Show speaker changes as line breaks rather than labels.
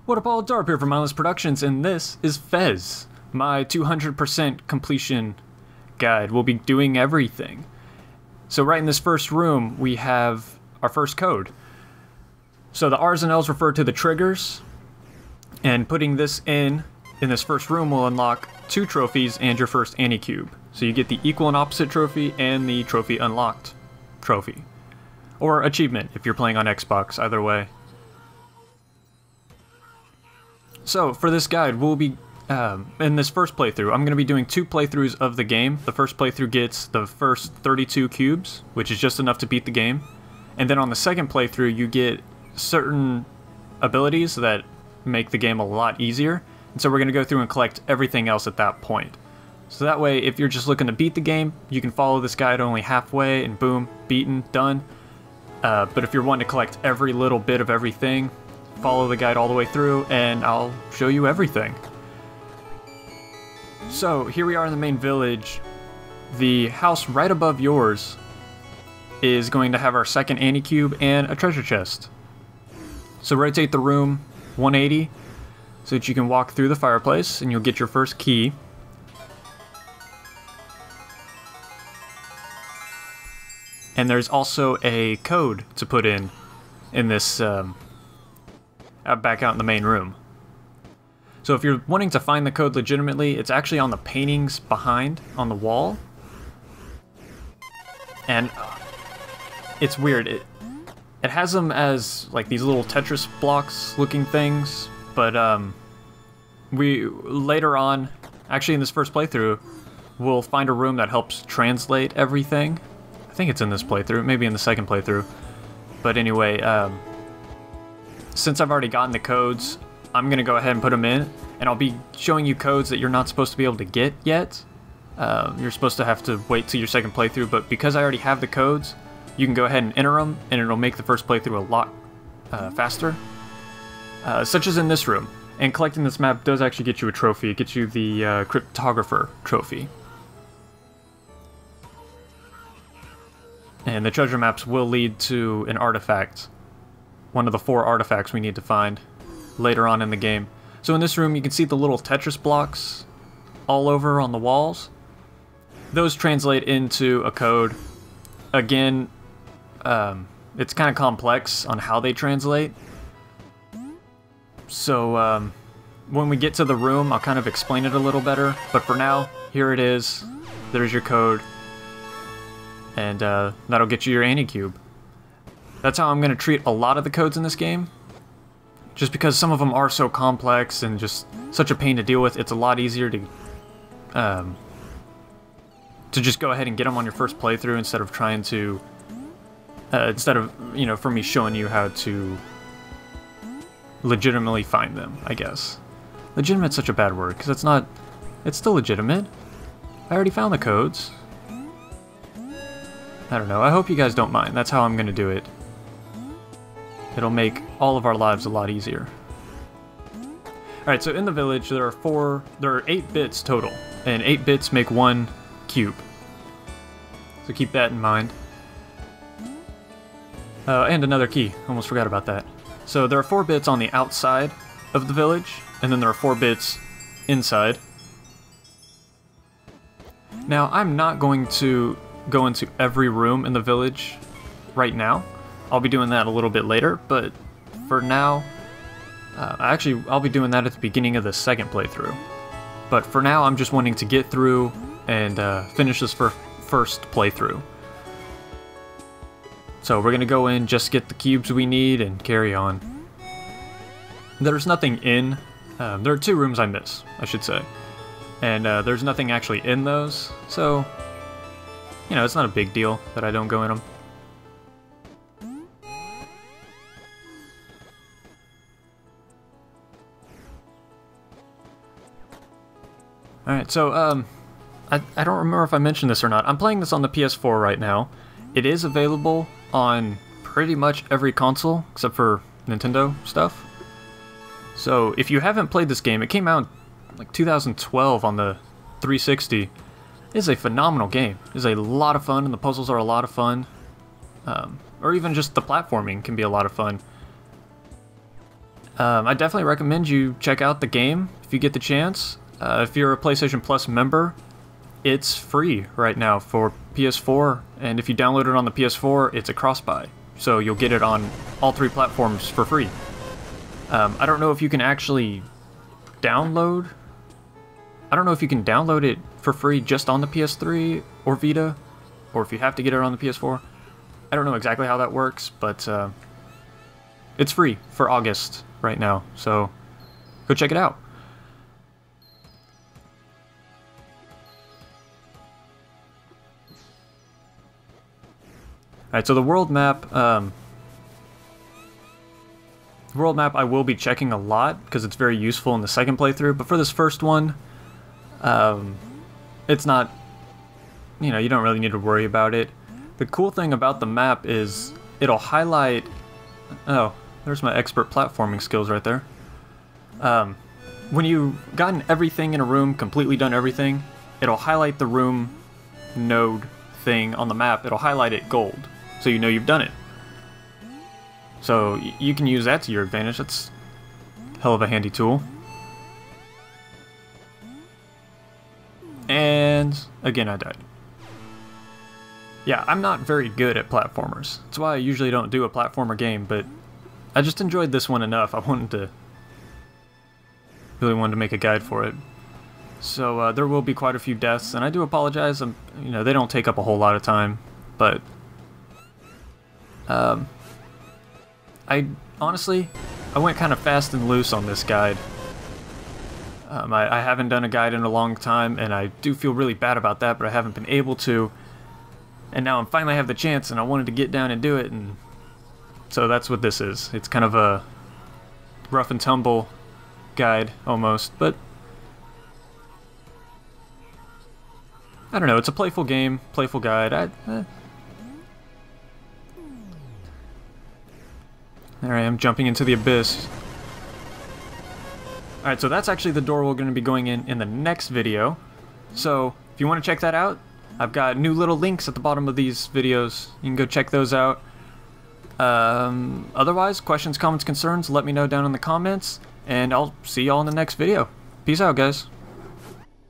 What up all, Darp here from Mindless Productions, and this is Fez, my 200% completion guide. We'll be doing everything. So right in this first room, we have our first code. So the R's and L's refer to the triggers, and putting this in this first room will unlock 2 trophies and your first Anycube. So you get the equal and opposite trophy and the trophy unlocked trophy. Or achievement if you're playing on Xbox, either way. So, for this guide, we'll be, in this first playthrough, I'm going to be doing 2 playthroughs of the game. The first playthrough gets the first 32 cubes, which is just enough to beat the game. And then on the second playthrough, you get certain abilities that make the game a lot easier. And so we're going to go through and collect everything else at that point. So that way, if you're just looking to beat the game, you can follow this guide only halfway, and boom, beaten, done. But if you're wanting to collect every little bit of everything, follow the guide all the way through, and I'll show you everything. So, here we are in the main village. The house right above yours is going to have our second Anycube and a treasure chest. So rotate the room 180 so that you can walk through the fireplace, and you'll get your first key. And there's also a code to put in this back out in the main room. So if you're wanting to find the code legitimately, it's actually on the paintings behind on the wall. And it's weird. It has them as like these little Tetris blocks looking things, but we later on, actually in this first playthrough, we'll find a room that helps translate everything. I think it's in this playthrough, maybe in the second playthrough. But anyway, since I've already gotten the codes, I'm going to go ahead and put them in, and I'll be showing you codes that you're not supposed to be able to get yet. You're supposed to have to wait till your second playthrough, but because I already have the codes, you can go ahead and enter them, and it'll make the first playthrough a lot faster. Such as in this room. And collecting this map does actually get you a trophy. It gets you the Cryptographer trophy. And the treasure maps will lead to an artifact. One of the 4 artifacts we need to find later on in the game. So in this room you can see the little Tetris blocks all over on the walls. Those translate into a code. Again, it's kind of complex on how they translate. So when we get to the room, I'll kind of explain it a little better. But for now, here it is. There's your code. And that'll get you your Anycube. That's how I'm going to treat a lot of the codes in this game. Just because some of them are so complex and just such a pain to deal with, it's a lot easier to just go ahead and get them on your first playthrough instead of trying to, you know, for me showing you how to legitimately find them, I guess. Legitimate's such a bad word, because it's still legitimate. I already found the codes. I don't know, I hope you guys don't mind. That's how I'm going to do it. It'll make all of our lives a lot easier. Alright, so in the village there are 8 bits total, and 8 bits make 1 cube. So keep that in mind. And another key, almost forgot about that. So there are 4 bits on the outside of the village, and then there are 4 bits inside. Now, I'm not going to go into every room in the village right now. I'll be doing that a little bit later, but for now, actually, I'll be doing that at the beginning of the second playthrough. But for now, I'm just wanting to get through and finish this first playthrough. So we're going to go in, just get the cubes we need, and carry on. There's nothing in. There are 2 rooms I miss, I should say. And there's nothing actually in those, so, you know, it's not a big deal that I don't go in them. Alright, so, I don't remember if I mentioned this or not. I'm playing this on the PS4 right now. It is available on pretty much every console, except for Nintendo stuff. So, if you haven't played this game, it came out like 2012 on the 360. It is a phenomenal game. It is a lot of fun, and the puzzles are a lot of fun. Or even just the platforming can be a lot of fun. I definitely recommend you check out the game if you get the chance. If you're a PlayStation Plus member, it's free right now for PS4, and if you download it on the PS4, it's a cross-buy, so you'll get it on all 3 platforms for free. I don't know if you can actually download... I don't know if you can download it for free just on the PS3 or Vita, or if you have to get it on the PS4. I don't know exactly how that works, but it's free for August right now, so go check it out. Alright, so the world map, I will be checking a lot, because it's very useful in the second playthrough, but for this first one, it's not, you know, you don't really need to worry about it. The cool thing about the map is it'll highlight, oh, there's my expert platforming skills right there. When you've gotten everything in a room, completely done everything, it'll highlight the room node thing on the map, it'll highlight it gold, so you know you've done it. So you can use that to your advantage. That's a hell of a handy tool. And again, I died. Yeah, I'm not very good at platformers. That's why I usually don't do a platformer game, but I just enjoyed this one enough. I really wanted to make a guide for it. So there will be quite a few deaths, and I do apologize. You know, they don't take up a whole lot of time, but I honestly went kind of fast and loose on this guide. I haven't done a guide in a long time, and I do feel really bad about that, but I haven't been able to. And now I finally have the chance, and I wanted to get down and do it, and so that's what this is. It's kind of a rough and tumble guide, almost, but I don't know, it's a playful game, playful guide. There I am, jumping into the abyss. Alright, so that's actually the door we're going to be going in the next video. So, if you want to check that out, I've got new little links at the bottom of these videos. You can go check those out. Otherwise, questions, comments, concerns, let me know down in the comments, and I'll see y'all in the next video. Peace out, guys.